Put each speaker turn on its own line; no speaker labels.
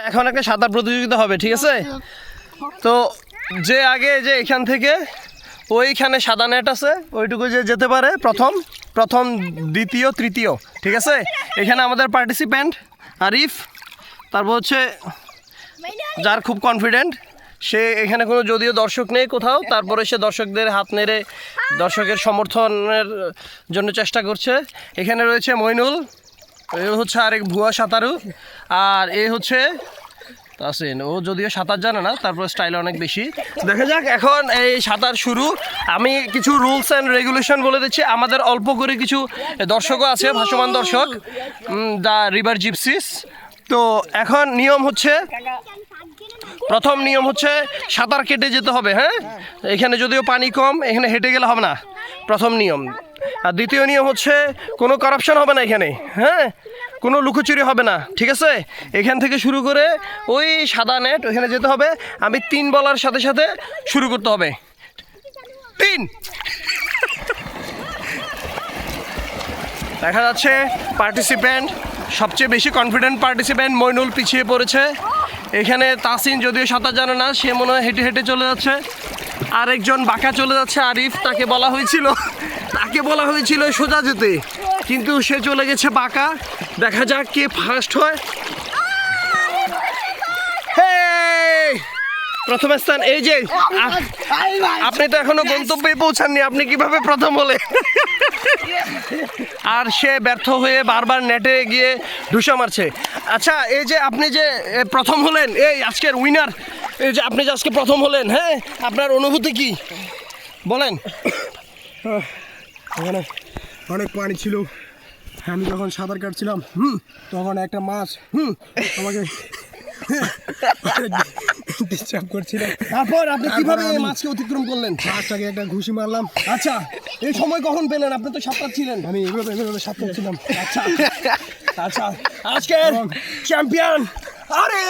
এখন একটা সাঁতার প্রতিযোগিতা হবে, ঠিক আছে? তো যে আগে যে এখান থেকে ওইখানে সাদা নেট আছে ওইটুকু যে যেতে পারে প্রথম দ্বিতীয় তৃতীয়, ঠিক আছে? এখানে আমাদের পার্টিসিপ্যান্ট আরিফ, তারপর হচ্ছে যার খুব কনফিডেন্ট সে, এখানে কোনো যদিও দর্শক নেই কোথাও, তারপরে সে দর্শকদের হাত নেড়ে দর্শকের সমর্থনের জন্য চেষ্টা করছে। এখানে রয়েছে মইনুল, এ হচ্ছে আরেক ভুয়া সাঁতারু, আর এ হচ্ছে তাসিন, ও যদিও সাঁতার জানে না, তারপর স্টাইল অনেক বেশি। দেখা যাক এখন এই সাঁতার শুরু। আমি কিছু রুলস অ্যান্ড রেগুলেশন বলে দিচ্ছি। আমাদের অল্প করে কিছু দর্শকও আছে, ভাসমান দর্শক, দ্য রিভার জিপসিস। তো এখন নিয়ম হচ্ছে, প্রথম নিয়ম হচ্ছে সাঁতার কেটে যেতে হবে। হ্যাঁ, এখানে যদিও পানি কম, এখানে হেঁটে গেলে হবে না, প্রথম নিয়ম। আর দ্বিতীয় নিয়ম হচ্ছে কোনো কারাপশন হবে না এখানে, হ্যাঁ, কোনো লুকোচুরি হবে না, ঠিক আছে? এখান থেকে শুরু করে ওই সাদা নেট ওইখানে যেতে হবে। আমি 3 বলার সাথে সাথে শুরু করতে হবে। 3। দেখা যাচ্ছে পার্টিসিপ্যান্ট, সবচেয়ে বেশি কনফিডেন্ট পার্টিসিপ্যান্ট মইনুল পিছিয়ে পড়েছে। এখানে তাসিন যদিও সাঁতার জানে না, সে মনে হয় হেঁটে হেঁটে চলে যাচ্ছে। আরেকজন বাঁকা চলে যাচ্ছে আরিফ, তাকে বলা হয়েছিল সোজা যেতে, কিন্তু সে চলে গেছে বাঁকা। দেখা যাক কে ফার্স্ট হয়। প্রথম স্থান এই যে, আপনি তো এখনো গন্তব্যে পৌঁছাননি, আপনি কিভাবে প্রথম হলে? আর সে ব্যর্থ হয়ে বারবার নেটে গিয়ে ঢুসা মারছে। আচ্ছা, এই যে আপনি যে প্রথম হলেন, এই আজকের উইনার, এই যে আপনি যে আজকে প্রথম হলেন, হ্যাঁ, আপনার অনুভূতি কি বলেন?
ওখানে অনেক পানি ছিল, আমি যখন সাঁতার কাটছিলাম তখন একটা মাছ আমাকে ডিস্টার্ব করছিল।
তারপর আপনি কিভাবে এই মাছকে অতিক্রম করলেন?
মাছটাকে একটা ঘুষি মারলাম।
আচ্ছা, এই সময় কখন পেলেন? আপনি তো সাঁতার ছিলেন।
আমি এভাবে সাঁতার ছিলাম।
আচ্ছা, আজকের চ্যাম্পিয়ন আরে